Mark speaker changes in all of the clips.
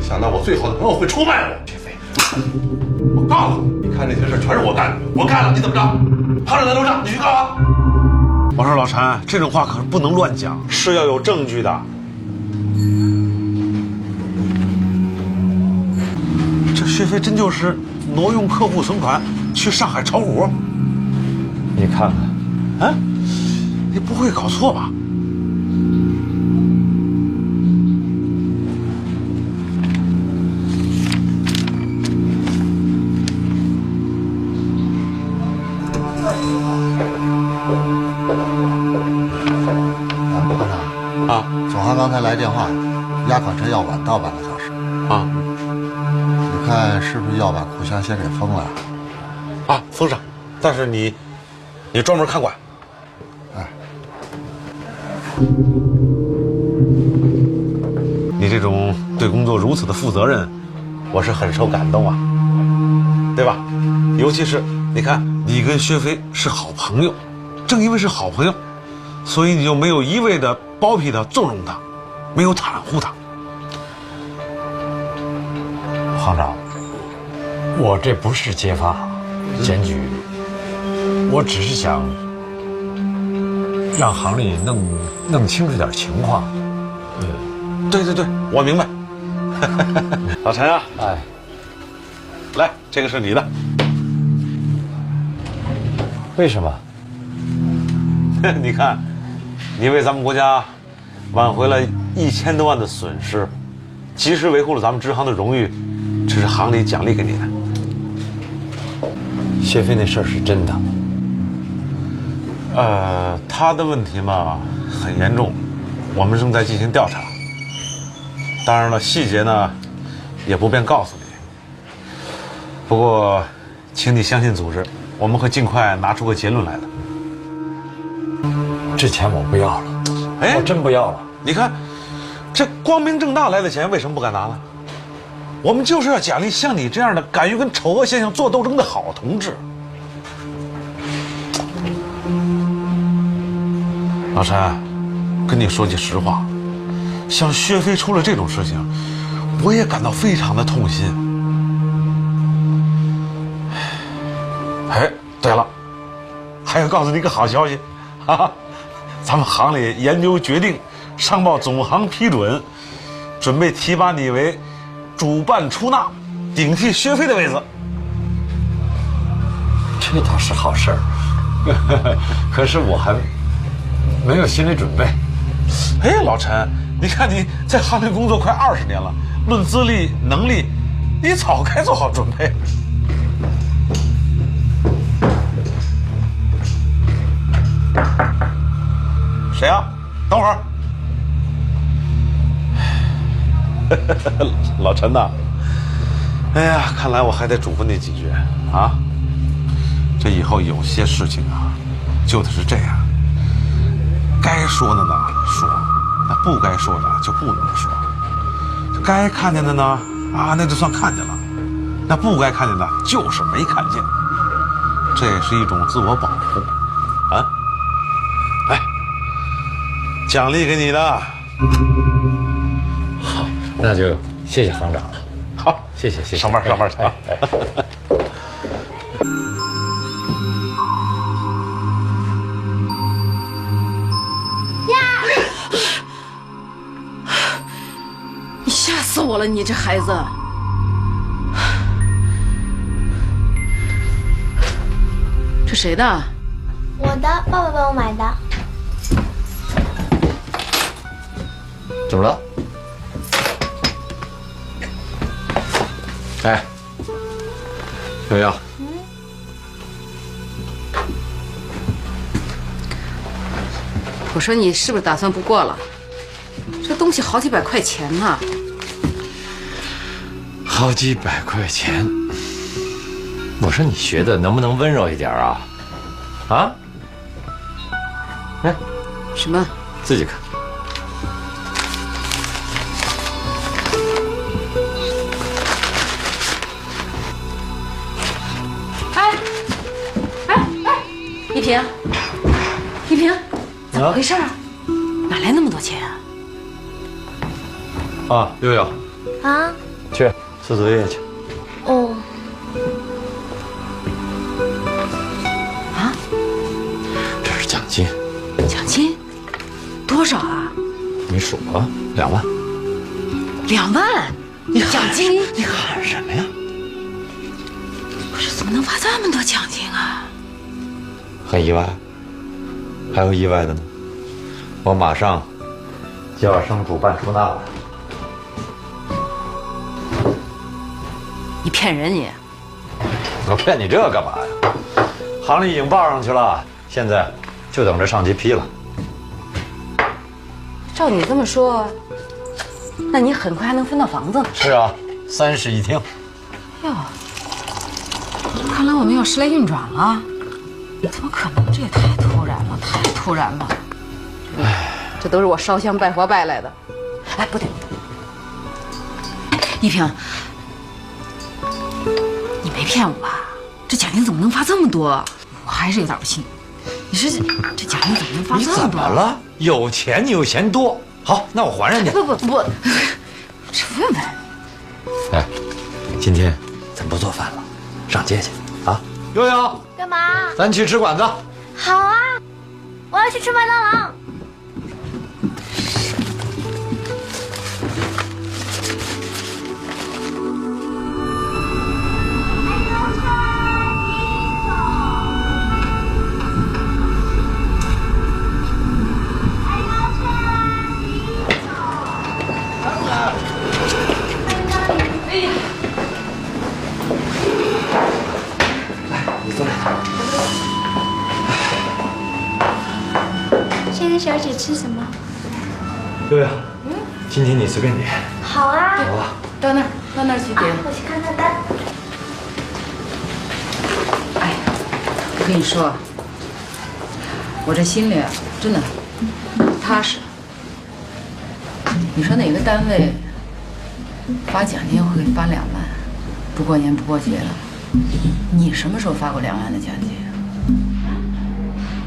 Speaker 1: 想到我最好的朋友会出卖我，岳飞，我告诉你，你看这些事全是我干的，我干了，你怎么着？趴着在楼上，你去告啊！
Speaker 2: 我说老陈，这种话可是不能乱讲，是要有证据的。这岳飞真就是挪用客户存款去上海炒股？
Speaker 3: 你看看，
Speaker 2: 啊，你不会搞错吧？
Speaker 4: 科长
Speaker 2: 啊，
Speaker 4: 总行刚才来电话，押款车要晚到半个小时。
Speaker 2: 啊
Speaker 4: 你看是不是要把库箱先给封了？
Speaker 2: 啊，封上，但是你专门看管。
Speaker 4: 哎，
Speaker 2: 你这种对工作如此的负责任，我是很受感动啊，对吧？尤其是你看，你跟薛飞是好朋友，正因为是好朋友，所以你就没有一味的包庇他、纵容他，没有袒护他。
Speaker 3: 行长，我这不是揭发、检举，我只是想让行里弄清楚点情况。
Speaker 2: 对对对，我明白。老陈啊，
Speaker 3: 哎，
Speaker 2: 来，这个是你的。
Speaker 3: 为什么？
Speaker 2: 你看，你为咱们国家挽回了1000多万的损失，及时维护了咱们支行的荣誉，这是行里奖励给你的。
Speaker 3: 谢飞那事儿是真的。
Speaker 2: 他的问题嘛很严重，我们正在进行调查。当然了，细节呢也不便告诉你。不过，请你相信组织，我们会尽快拿出个结论来的。
Speaker 3: 这钱我不要了，
Speaker 2: 哎，
Speaker 3: 我真不要了。
Speaker 2: 你看，这光明正大来的钱，为什么不敢拿呢？我们就是要奖励像你这样的敢于跟丑恶现象做斗争的好同志。老陈，跟你说句实话，像薛飞出了这种事情，我也感到非常的痛心。哎，对了，还要告诉你一个好消息，哈哈，咱们行里研究决定，上报总行批准，准备提拔你为主办出纳，顶替薛飞的位子。
Speaker 3: 这倒是好事儿，可是我还没有心理准备。
Speaker 2: 哎，老陈，你看你在行里工作快20年了，论资历能力，你早该做好准备。谁啊？等会儿。老陈呐，哎呀，看来我还得嘱咐你几句啊。这以后有些事情啊，就得是这样，该说的呢说，那不该说的就不能说。该看见的呢啊，那就算看见了；那不该看见的，就是没看见。这也是一种自我保护啊。来，奖励给你的。
Speaker 3: 好，那就谢谢行长了。
Speaker 2: 好，
Speaker 3: 谢谢。
Speaker 2: 上班去啊。
Speaker 5: 你吓死我了，你这孩子！这谁的？
Speaker 6: 我的，爸爸帮我买的。
Speaker 3: 怎么了？哎，瑶瑶，
Speaker 5: 我说你是不是打算不过了？这东西好几百块钱呢。
Speaker 3: 好几百块钱。我说你学的能不能温柔一点啊？啊？哎，
Speaker 5: 什么？
Speaker 3: 自己看。
Speaker 5: 一平，一平，怎么回事啊？哪来那么多钱啊？
Speaker 3: 啊，悠悠，
Speaker 6: 啊，
Speaker 3: 去做作业去。
Speaker 6: 哦，
Speaker 5: 啊，
Speaker 3: 这是奖金，
Speaker 5: 奖金多少啊？
Speaker 3: 你数吧，2万。
Speaker 5: 2万，奖金？
Speaker 3: 你喊什么呀？
Speaker 5: 不是，怎么能发这么多奖金啊？
Speaker 3: 很意外，还有意外的呢。我马上就要升主办出纳了。
Speaker 5: 你骗人你！
Speaker 3: 我骗你这干嘛呀？行里已经报上去了，现在就等着上级批了。
Speaker 5: 照你这么说，那你很快还能分到房子呢。
Speaker 3: 是啊，3室1厅。
Speaker 5: 哟，看来我们要时来运转了。怎么可能？这也太突然了，太突然了。哎，这都是我烧香拜佛拜来的。哎，不对，一平，你没骗我吧？这奖金怎么能发这么多？我还是有点不信。你说这奖金怎么能发
Speaker 3: 你
Speaker 5: 这么多？
Speaker 3: 怎么了？有钱你有嫌多。好，那我还人家。
Speaker 5: 不，这问问。
Speaker 3: 哎，今天咱不做饭了，上街去啊！悠悠，
Speaker 6: 干嘛？
Speaker 3: 咱去吃馆子。
Speaker 6: 好啊，我要去吃麦当劳。先生小姐吃什么？
Speaker 3: 悠悠，今天你随便点。
Speaker 6: 好啊，
Speaker 3: 好吧。
Speaker 5: 到那儿去点。
Speaker 6: 我去看看单。
Speaker 5: 哎，我跟你说，我这心里啊，真的踏实。你说哪个单位发奖金会发2万，不过年不过节的？你什么时候发过2万的奖金？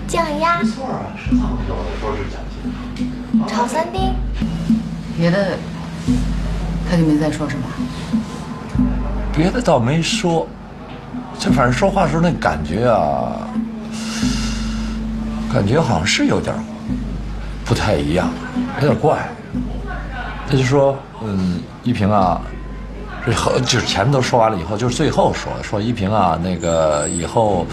Speaker 6: 酱鸭、
Speaker 3: 没错啊，是这么有的说是奖金。
Speaker 6: 炒3丁。
Speaker 5: 别的他就没再说什么。
Speaker 3: 别的倒没说，这反正说话时候那感觉啊，感觉好像是有点不太一样，有点怪。他就说，一平啊，就是前面都说完了以后，就是最后说一平啊，那个以后，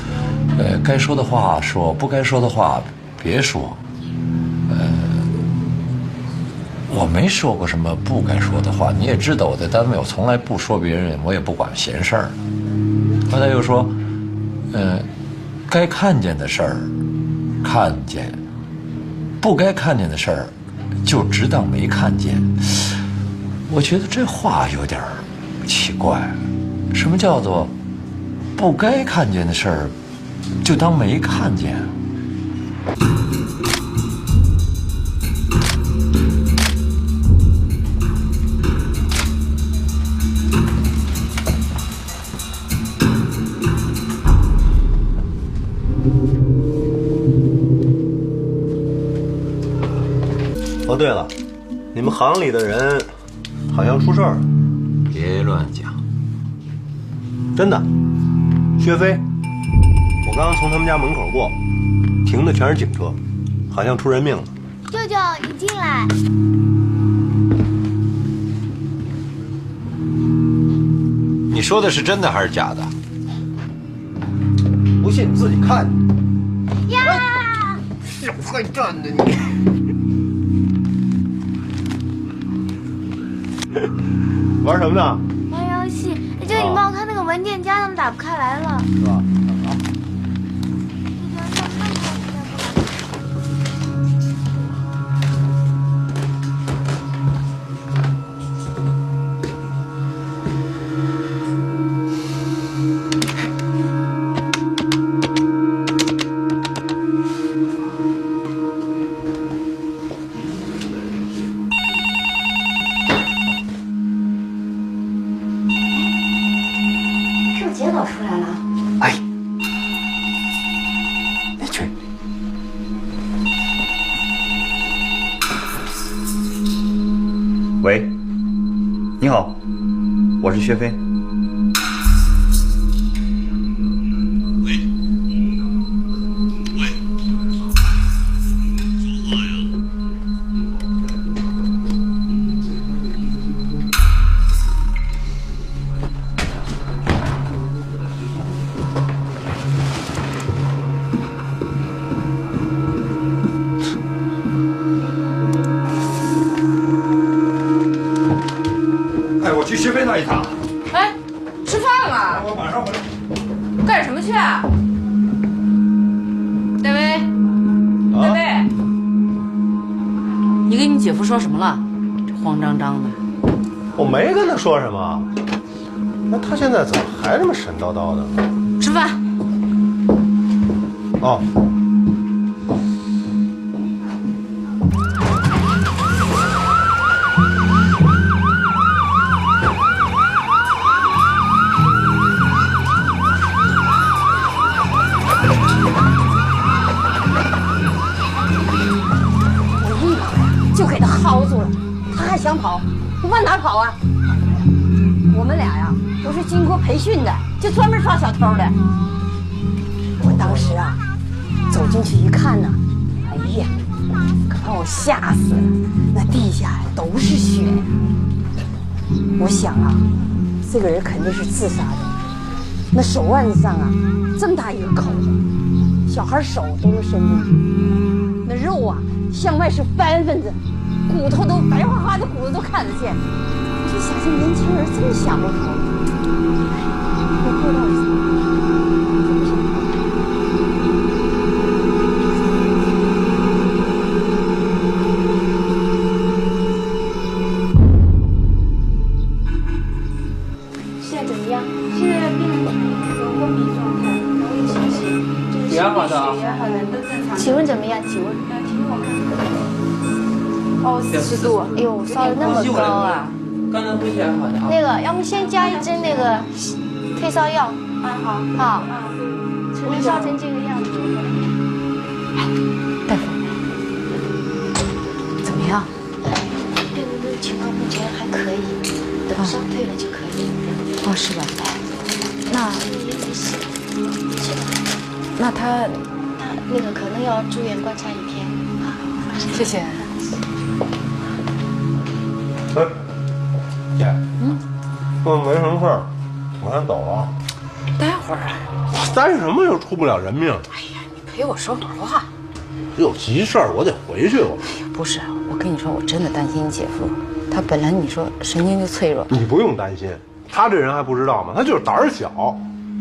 Speaker 3: 该说的话说，不该说的话别说。我没说过什么不该说的话，你也知道我在单位我从来不说别人，我也不管闲事儿。后来又说，该看见的事儿看见，不该看见的事儿就只当没看见。我觉得这话有点奇怪，什么叫做不该看见的事儿就当没看见？
Speaker 7: 哦，对了，你们行里的人好像出事儿了。
Speaker 3: 别乱讲。
Speaker 7: 真的，薛飞，我刚刚从他们家门口过，停的全是警车，好像出人命了。
Speaker 6: 舅舅，你进来。
Speaker 3: 你说的是真的还是假的？
Speaker 7: 不信你自己看。
Speaker 6: 呀！
Speaker 7: 小坏蛋的你！玩什么呢？
Speaker 6: 玩游戏。舅，你帮我看那个文件夹，怎么打不开来了？
Speaker 7: 是吧？
Speaker 6: 结果出来了。
Speaker 3: 哎，你去。
Speaker 7: 喂，你好，
Speaker 8: 我是薛飞。
Speaker 2: 去薛飞那一趟。
Speaker 5: 哎，吃饭了。
Speaker 2: 我马上回来。
Speaker 5: 干什么去啊？戴维，戴维，你跟你姐夫说什么了？这慌张张的。
Speaker 7: 我没跟他说什么。那他现在怎么还这么神叨叨的？
Speaker 5: 吃饭。
Speaker 7: 哦。
Speaker 9: 想跑，我往哪跑啊？我们俩呀，都是经过培训的，就专门抓小偷的。我当时啊，走进去一看呢，哎呀，可把我吓死了！那地下呀都是血。我想啊，这个人肯定是自杀的。那手腕子上啊，这么大一个口子，小孩手都能伸进去，那肉啊，像外是斑分子。骨头都白花花的骨头都看得见，我就想这年轻人这么想不透，我不知道是怎么
Speaker 6: 现在怎么样？现在病人有昏迷状态，然后有血型，
Speaker 10: 血压好的啊，
Speaker 6: 血压好的都正常。体温怎么样？体温？体温我看看。哦，40度，哎呦，烧的那么高啊！
Speaker 10: 刚才呼吸还好的啊。
Speaker 6: 那个，要不先加一针那个退烧药。好。好。能烧成这个样子。
Speaker 5: 大夫，怎么样？
Speaker 6: 病人的情况目前还可以，等烧退了就可以。
Speaker 5: 哦，是吧？那
Speaker 6: 也没事。
Speaker 5: 那他
Speaker 6: 那个可能要住院观察1天。
Speaker 5: 谢谢。
Speaker 7: 哎，姐，我没什么事儿，我先走了。
Speaker 5: 待会儿啊。
Speaker 7: 担什么又出不了人命？
Speaker 5: 哎呀，你陪我说会儿话。
Speaker 7: 有急事儿，我得回去。
Speaker 5: 哎呀，不是，我跟你说，我真的担心你姐夫。他本来你说神经就脆弱。
Speaker 7: 你不用担心，他这人还不知道吗？他就是胆儿小。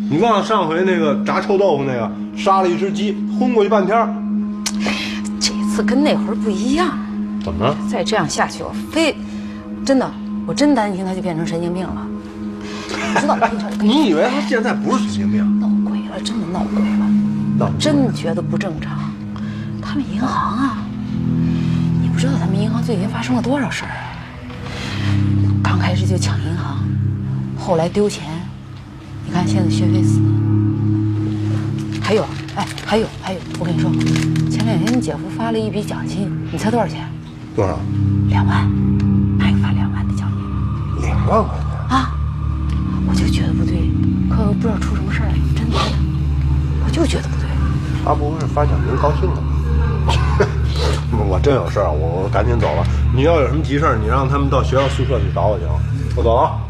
Speaker 7: 你忘了上回那个炸臭豆腐那个，杀了一只鸡，昏过去半天。
Speaker 5: 这次跟那会儿不一样。
Speaker 7: 怎么了？
Speaker 5: 再这样下去，真的，我真担心他就变成神经病了。你知道，
Speaker 7: 你以为他现在不是神经病？
Speaker 5: 闹鬼了，真的闹鬼了。真觉得不正常。他们银行啊，你不知道他们银行最近发生了多少事儿啊？刚开始就抢银行，后来丢钱，你看现在薛飞死了。还有，还有，我跟你说，前2天你姐夫发了一笔奖金，你猜多少钱？
Speaker 7: 多少
Speaker 5: ？2万，还发2万的奖金。
Speaker 7: 2万块钱
Speaker 5: 啊！我就觉得不对，可不知道出什么事儿，真的，我就觉得不对。
Speaker 7: 他不会是发奖金高兴了吧？我真有事儿，我赶紧走了。你要有什么急事儿，你让他们到学校宿舍去找我行。我走了。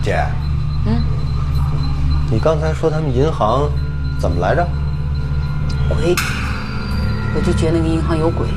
Speaker 7: 姐，你刚才说他们银行怎么来着？
Speaker 5: 鬼，我就觉得那个银行有鬼。